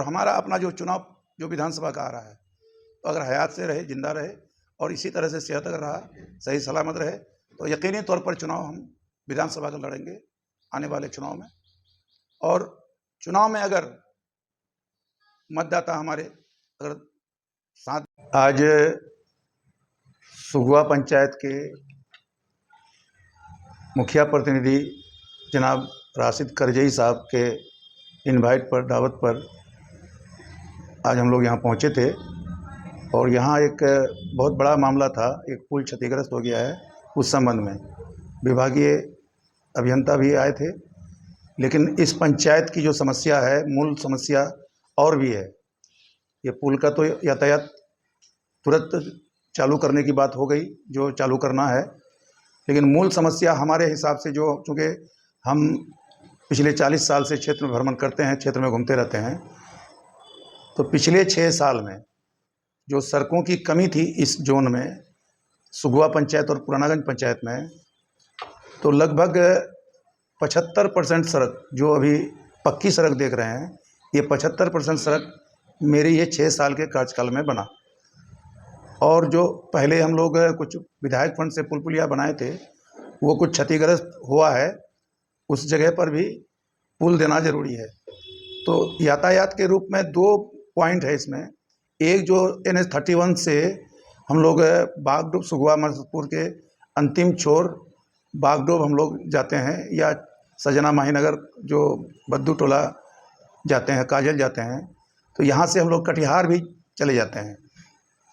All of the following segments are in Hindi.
हमारा अपना जो चुनाव जो विधानसभा का आ रहा है, तो अगर हयात से रहे, जिंदा रहे और इसी तरह से सेहत अगर रहा, सही सलामत रहे, तो यकीनी तौर पर चुनाव हम विधानसभा का लड़ेंगे आने वाले चुनाव में। और चुनाव में अगर मतदाता हमारे अगर साथ, आज सुगवा पंचायत के मुखिया प्रतिनिधि जनाब राशिद करजई साहब के इनवाइट पर, दावत पर आज हम लोग यहाँ पहुँचे थे और यहाँ एक बहुत बड़ा मामला था। एक पुल क्षतिग्रस्त हो गया है, उस संबंध में विभागीय अभियंता भी आए थे। लेकिन इस पंचायत की जो समस्या है, मूल समस्या और भी है। ये पुल का तो यातायात तुरंत चालू करने की बात हो गई, जो चालू करना है, लेकिन मूल समस्या हमारे हिसाब से जो, चूँकि हम पिछले 40 साल से क्षेत्र में भ्रमण करते हैं, क्षेत्र में घूमते रहते हैं, तो पिछले 6 साल में जो सड़कों की कमी थी इस जोन में, सुगवा पंचायत और पुरानागंज पंचायत में, तो लगभग 75% सड़क जो अभी पक्की सड़क देख रहे हैं, ये 75% सड़क मेरे ये 6 साल के कार्यकाल में बना। और जो पहले हम लोग कुछ विधायक फंड से पुल पुलिया बनाए थे, वो कुछ क्षतिग्रस्त हुआ है, उस जगह पर भी पुल देना जरूरी है। तो यातायात के रूप में 2 पॉइंट है इसमें। एक जो NH-31 से हम लोग बागडोब, सुगवा मरसदपुर के अंतिम छोर बागडोब हम लोग जाते हैं, या सजना माहीनगर जो बद्दू टोला जाते हैं, काजल जाते हैं, तो यहाँ से हम लोग कटिहार भी चले जाते हैं।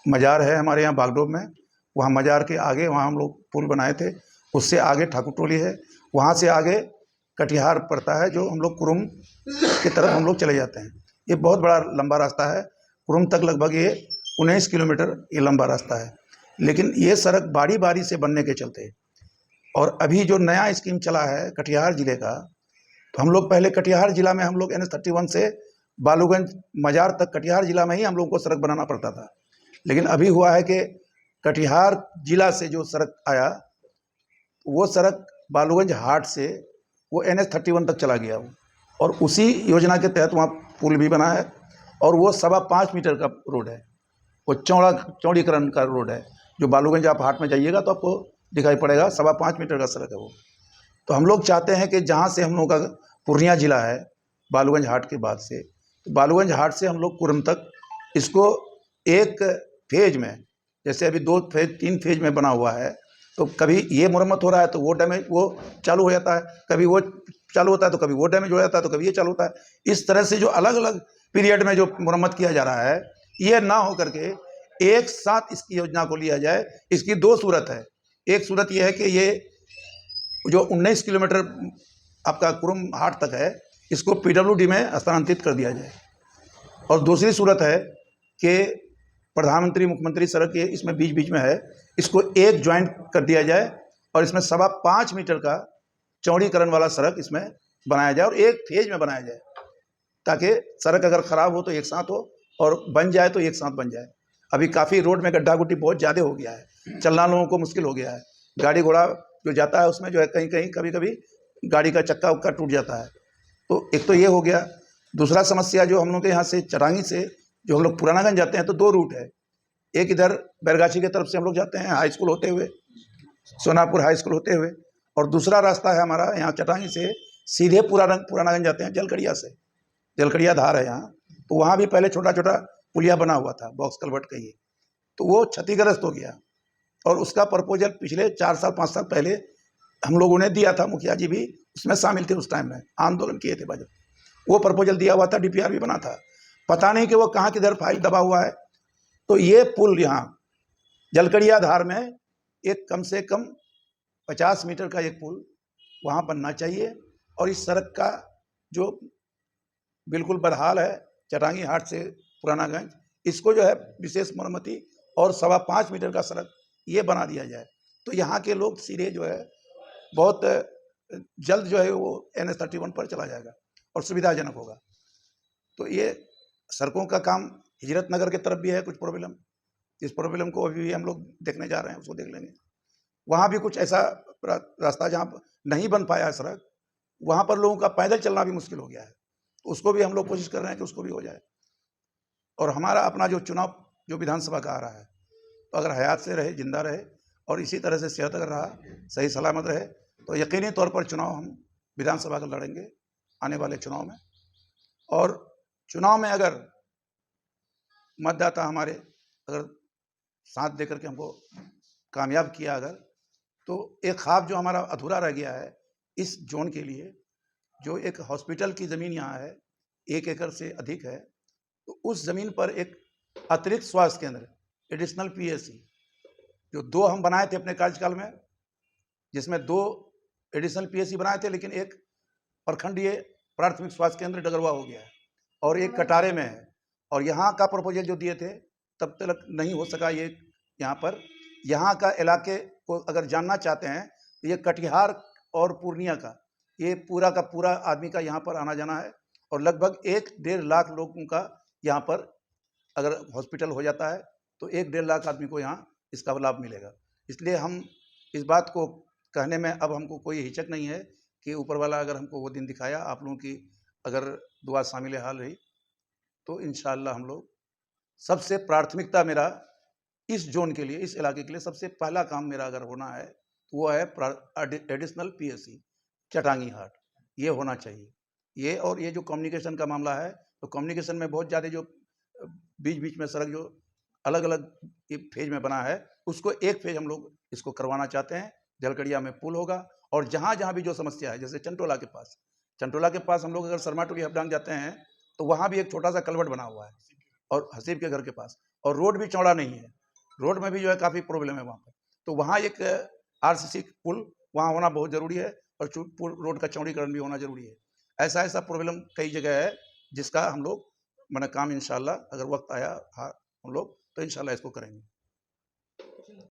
मज़ार है हमारे यहाँ बागडोब में, वहाँ मज़ार के आगे वहाँ हम लोग पुल बनाए थे। उससे आगे ठाकुर टोली है, वहाँ से आगे कटिहार पड़ता है, जो हम लोग कुरुम की तरफ हम लोग चले जाते हैं। ये बहुत बड़ा लंबा रास्ता है, कुरुम तक लगभग ये 19 किलोमीटर ये लंबा रास्ता है। लेकिन ये सड़क बारी बारी से बनने के चलते, और अभी जो नया स्कीम चला है कटिहार ज़िले का, तो हम लोग पहले कटिहार ज़िला में हम लोग NH-31 से बालूगंज मज़ार तक कटिहार ज़िला में ही हम लोगों को सड़क बनाना पड़ता था। लेकिन अभी हुआ है कि कटिहार ज़िला से जो सड़क आया, वो सड़क बालूगंज हाट से वो NH-31 तक चला गया, और उसी योजना के तहत वहाँ पुल भी बना है। और वो 5.25 मीटर का रोड है, वो चौड़ीकरण का रोड है। जो बालूगंज आप हाट में जाइएगा तो आपको दिखाई पड़ेगा, 5.25 मीटर का सड़क है वो। तो हम लोग चाहते हैं कि जहाँ से हम लोग का पूर्णिया जिला है, बालूगंज हाट के बाद से, तो बालूगंज हाट से हम लोग कुरुम तक इसको एक फेज में, जैसे अभी 2 फेज 3 फेज में बना हुआ है, तो कभी ये मरम्मत हो रहा है तो वो डैमेज, वो चालू हो जाता है, कभी वो चालू होता है तो कभी वो डैमेज हो जाता है, तो कभी ये चालू होता है। इस तरह से जो अलग अलग पीरियड में जो मरम्मत किया जा रहा है, ये ना हो करके एक साथ इसकी योजना को लिया जाए। इसकी 2 सूरत है। एक सूरत ये है कि ये जो 19 किलोमीटर आपका कुरुम हाट तक है, इसको PWD में स्थानांतरित कर दिया जाए। और दूसरी सूरत है कि प्रधानमंत्री मुख्यमंत्री सड़क ये इसमें बीच बीच में है, इसको एक ज्वाइंट कर दिया जाए और इसमें 5.25 मीटर का चौड़ीकरण वाला सड़क इसमें बनाया जाए और एक फेज में बनाया जाए, ताकि सड़क अगर ख़राब हो तो एक साथ हो और बन जाए तो एक साथ बन जाए। अभी काफ़ी रोड में गड्ढा गुड्ढी बहुत ज़्यादा हो गया है, चलना लोगों को मुश्किल हो गया है। गाड़ी घोड़ा जो जाता है उसमें जो है कहीं कहीं कभी कभी गाड़ी का चक्का उक्का टूट जाता है। तो एक तो ये हो गया। दूसरा समस्या जो हम लोग के यहाँ से चरांगी से जो हम लोग पुरानागंज जाते हैं, तो 2 रूट है। एक इधर बैरगाछी की तरफ से हम लोग जाते हैं हाई स्कूल होते हुए, सोनापुर हाई स्कूल होते हुए, और दूसरा रास्ता है हमारा यहाँ चटांगी से सीधे पुरानागंज जाते हैं, जलकड़िया से। जलकड़िया धार है यहाँ, तो वहाँ भी पहले छोटा छोटा पुलिया बना हुआ था, बॉक्स कलवर्ट का ये, तो वो क्षतिग्रस्त हो गया। और उसका प्रपोजल पिछले 4 साल 5 साल पहले हम लोगों ने दिया था, मुखिया जी भी उसमें शामिल थे, उस टाइम में आंदोलन किए थे भाजपा, वो प्रपोजल दिया हुआ था, DPR भी बना था। पता नहीं कि वो कहाँ किधर फाइल दबा हुआ है। तो ये पुल यहाँ जलकड़िया धार में एक कम से कम 50 मीटर का एक पुल वहाँ बनना चाहिए। और इस सड़क का जो बिल्कुल बदहाल है चटांगी हाट से पुरानागंज, इसको जो है विशेष मरम्मती और 5.25 मीटर का सड़क ये बना दिया जाए, तो यहाँ के लोग सीधे जो है बहुत जल्द जो है वो NH-31 पर चला जाएगा और सुविधाजनक होगा। तो ये सड़कों का काम हिजरत नगर के तरफ भी है कुछ प्रॉब्लम, इस प्रॉब्लम को अभी भी हम लोग देखने जा रहे हैं, उसको देख लेंगे। वहाँ भी कुछ ऐसा रास्ता जहाँ नहीं बन पाया है सड़क, वहाँ पर लोगों का पैदल चलना भी मुश्किल हो गया है, तो उसको भी हम लोग कोशिश कर रहे हैं कि उसको भी हो जाए। और हमारा अपना जो चुनाव जो विधानसभा का आ रहा है, तो अगर हयात से रहे, जिंदा रहे और इसी तरह से सेहत अगर रहा, सही सलामत रहे, तो यकीनी तौर पर चुनाव हम विधानसभा का लड़ेंगे आने वाले चुनाव में। और चुनाव में अगर मतदाता हमारे अगर साथ देकर के हमको कामयाब किया अगर, तो एक ख्वाब जो हमारा अधूरा रह गया है इस जोन के लिए, जो एक हॉस्पिटल की ज़मीन यहाँ है 1 एकड़ से अधिक है, तो उस ज़मीन पर एक अतिरिक्त स्वास्थ्य केंद्र एडिशनल पीएससी जो 2 हम बनाए थे अपने कार्यकाल में, जिसमें 2 एडिशनल पीएससी बनाए थे, लेकिन एक प्रखंडीय प्राथमिक स्वास्थ्य केंद्र डगरवा हो गया है और एक कटारे में है। और यहाँ का प्रपोजल जो दिए थे तब तक नहीं हो सका ये यहाँ पर। यहाँ का इलाके को अगर जानना चाहते हैं तो ये कटिहार और पूर्णिया का ये पूरा का पूरा आदमी का यहाँ पर आना जाना है और लगभग 1-1.5 लाख लोगों का यहाँ पर अगर हॉस्पिटल हो जाता है तो 1-1.5 लाख आदमी को यहाँ इसका लाभ मिलेगा। इसलिए हम इस बात को कहने में अब हमको कोई हिचक नहीं है कि ऊपर वाला अगर हमको वो दिन दिखाया, आप लोगों की अगर दुआ शामिल हाल रही, तो इंशाअल्लाह हम लोग सबसे प्राथमिकता मेरा इस जोन के लिए, इस इलाके के लिए सबसे पहला काम मेरा अगर होना है तो वो है एडिशनल पीएससी चटांगी हाट, ये होना चाहिए। ये और ये जो कम्युनिकेशन का मामला है, तो कम्युनिकेशन में बहुत ज़्यादा जो बीच बीच में सड़क जो अलग अलग फेज में बना है, उसको एक फेज हम लोग इसको करवाना चाहते हैं। जलकड़िया में पुल होगा और जहाँ जहाँ भी जो समस्या है, जैसे चंटोला के पास हम लोग अगर शर्मा टोली हबडांग जाते हैं तो वहाँ भी एक छोटा सा कलवट बना हुआ है और हसीब के घर के पास, और रोड भी चौड़ा नहीं है, रोड में भी जो है काफ़ी प्रॉब्लम है वहाँ पर। तो वहाँ एक आरसीसी पुल वहाँ होना बहुत ज़रूरी है और पुल रोड का चौड़ीकरण भी होना ज़रूरी है। ऐसा ऐसा प्रॉब्लम कई जगह है जिसका हम लोग काम इंशाल्लाह अगर वक्त आया हम लोग तो इंशाल्लाह इसको करेंगे।